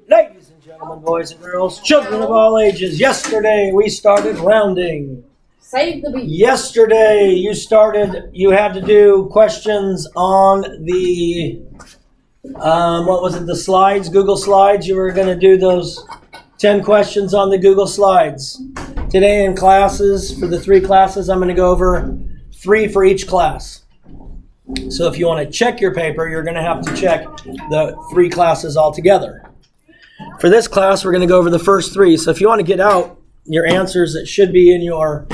Ladies and gentlemen, boys and girls, children of all ages, yesterday we started rounding. Save the beat. Yesterday you had to do questions on the, the slides, Google Slides. You were going to do those 10 questions on the Google Slides. Today in classes, for the 3 classes, I'm going to go over 3 for each class. So if you want to check your paper, you're going to have to check the 3 classes all together. For this class, we're going to go over the first 3. So if you want to get out your answers, it should be in your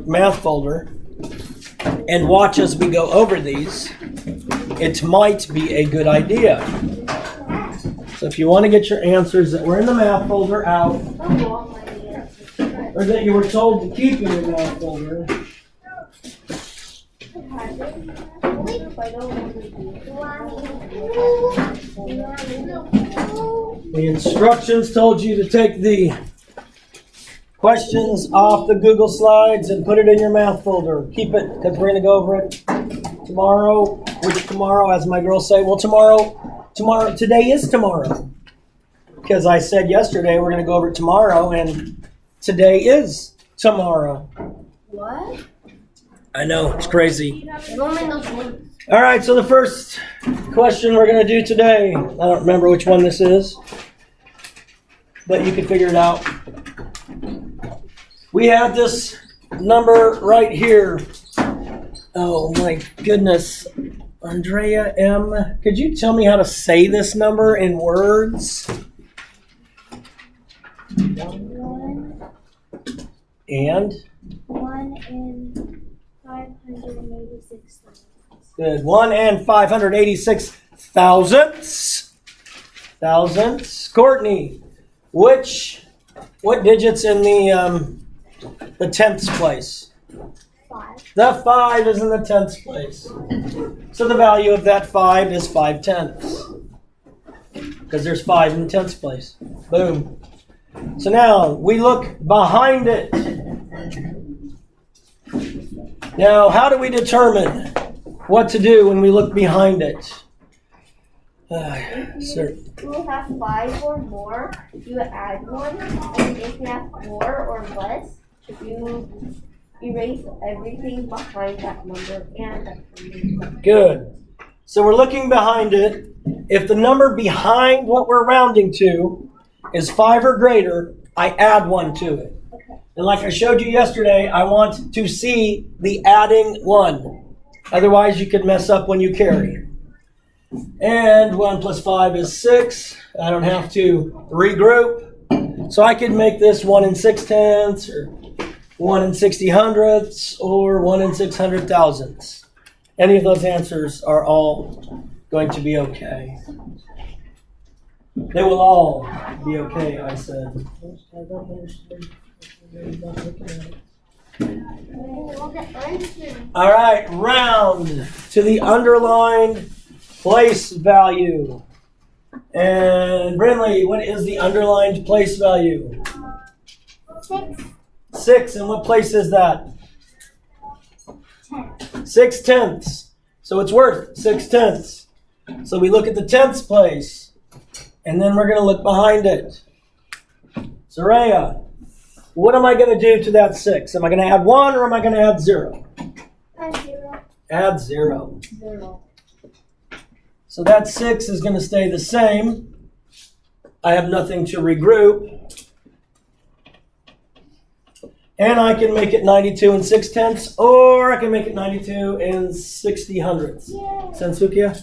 math folder, and watch as we go over these. It might be a good idea. So if you want to get your answers that were in the math folder out, or that you were told to keep in your math folder, the instructions told you to take the questions off the Google Slides and put it in your math folder. Keep it, because we're going to go over it tomorrow. Which tomorrow, as my girls say, well, today is tomorrow. Because I said yesterday we're going to go over it tomorrow, and today is tomorrow. What? I know, it's crazy. All right, so the first question we're going to do today, I don't remember which one this is, but you can figure it out. We have this number right here. Oh my goodness. Andrea M., could you tell me how to say this number in words? 1 And? 1 in 586,000. Good. 1 and 586 thousandths. Thousandths. Courtney, what digit's in the tenths place? 5. The 5 is in the tenths place. So the value of that 5 is 5/10. Because there's 5 in the tenths place. Boom. So now we look behind it. Now, how do we determine what to do when we look behind it? If you have 5 or more, you add 1. And if you have 4 or less, you erase everything behind that number and that number. Good. So we're looking behind it. If the number behind what we're rounding to is 5 or greater, I add 1 to it. Okay. And like I showed you yesterday, I want to see the adding 1. Otherwise, you could mess up when you carry. And 1 plus 5 is 6. I don't have to regroup. So I could make this 1 in 6/10, or 1 in 60/100ths, or 1 in 600,000ths. Any of those answers are all going to be okay. They will all be okay, I said. All right, round to the underlined place value. And Brinley, what is the underlined place value? 6. 6, and what place is that? 10. 6/10. So it's worth 6/10. So we look at the tenths place, and then we're going to look behind it. Soraya, what am I going to do to that 6? Am I going to add 1 or am I going to add 0? Add 0. Add 0. 0. So that 6 is going to stay the same. I have nothing to regroup. And I can make it 92 and 6/10, or I can make it 92 and 60/100ths. Yeah. Sensukia?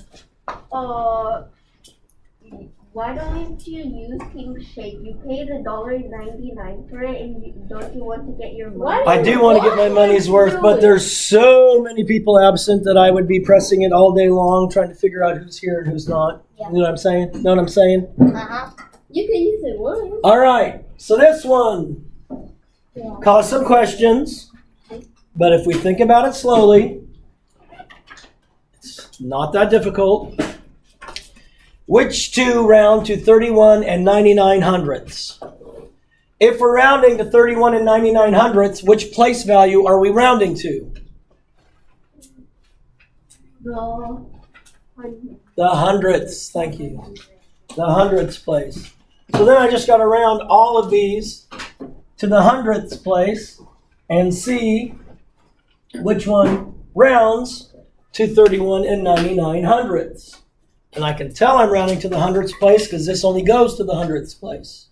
Why don't you use King Shake? You paid $1.99 for it, and don't you want to get your money? I do want to get my money's worth, but there's so many people absent that I would be pressing it all day long, trying to figure out who's here and who's not. Yeah. You know what I'm saying? Know what I'm saying? Uh-huh. You can use it once. All right. So this one caused some questions, but if we think about it slowly, it's not that difficult. Which 2 round to 31 and 99/100ths? If we're rounding to 31 and 99/100ths, which place value are we rounding to? The The hundredths, thank you. the hundredths place. So then I just got to round all of these to the hundredths place and see which one rounds to 31 and 99 hundredths. And I can tell I'm rounding to the hundredths place because this only goes to the hundredths place,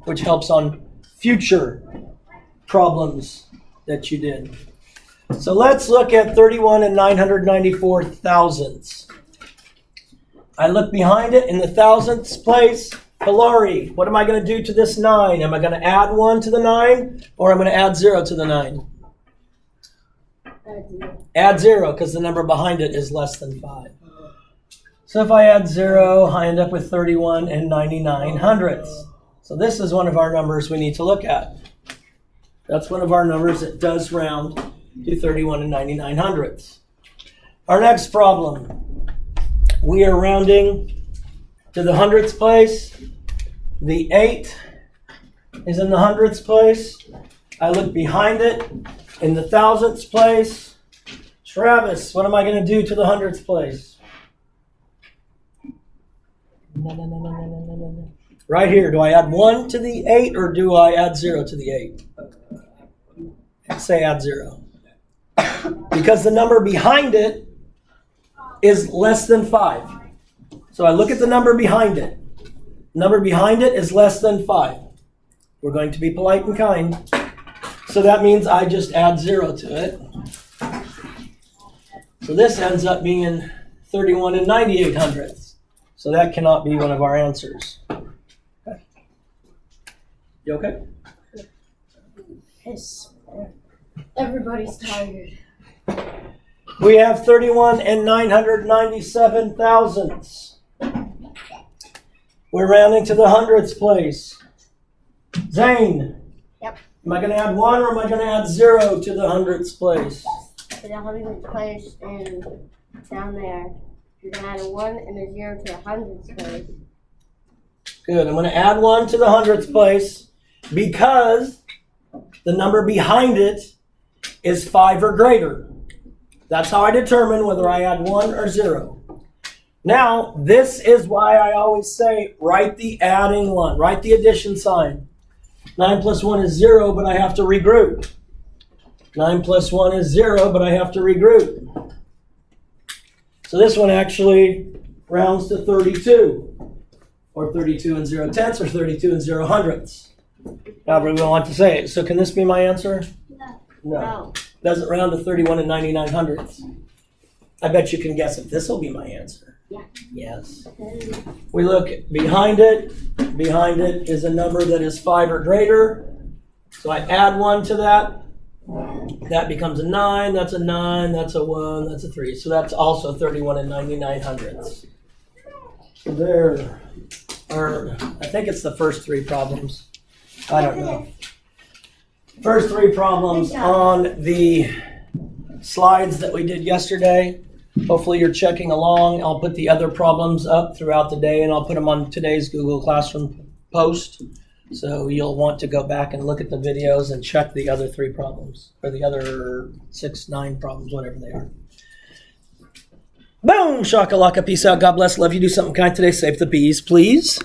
which helps on future problems that you did. So let's look at 31 and 994 thousandths. I look behind it in the thousandths place. Hilary, what am I going to do to this 9? Am I going to add 1 to the 9 or am I going to add 0 to the 9? Add 0 because the number behind it is less than 5. So if I add 0, I end up with 31 and 99 hundredths. So this is one of our numbers we need to look at. That's one of our numbers that does round to 31 and 99 hundredths. Our next problem, we are rounding to the hundredths place. The 8 is in the hundredths place. I look behind it in the thousandths place. Travis, what am I going to do to the hundredths place? Right here, do I add 1 to the 8 or do I add 0 to the 8? Say add 0. Because the number behind it is less than 5. So I look at the number behind it. Number behind it is less than 5. We're going to be polite and kind. So that means I just add 0 to it. So this ends up being 31 and 98 hundredths. So that cannot be one of our answers. Okay. You okay? Yes. Everybody's tired. We have 31 and 997 thousandths. We're rounding to the hundredths place. Zane. Yep. Am I going to add 1 or am I going to add 0 to the hundredths place? So the hundredths place and down there, you're going to add a 1 and a 0 to the hundredths place. Good. I'm going to add 1 to the hundredths place because the number behind it is 5 or greater. That's how I determine whether I add 1 or 0. Now, this is why I always say, write the adding one. Write the addition sign. 9 plus 1 is 0, but I have to regroup. 9 plus 1 is 0, but I have to regroup. So this one actually rounds to 32. Or 32 and 0 tenths, or 32 and 0 hundredths. However we want to say it. So can this be my answer? No. Doesn't round to 31 and 99 hundredths. I bet you can guess if this will be my answer. Yeah. Yes. We look behind it. Behind it is a number that is 5 or greater. So I add 1 to that. That becomes a 9. That's a 9. That's a 1. That's a 3. So that's also 31 and 99 hundredths. So there are, I think it's the first 3 problems. I don't know. First 3 problems on the slides that we did yesterday. Hopefully you're checking along. I'll put the other problems up throughout the day and I'll put them on today's Google Classroom post. So you'll want to go back and look at the videos and check the other 3 problems, or the other 6, 9 problems, whatever they are. Boom! Shakalaka. Peace out. God bless. Love you. Do something kind today. Save the bees, please.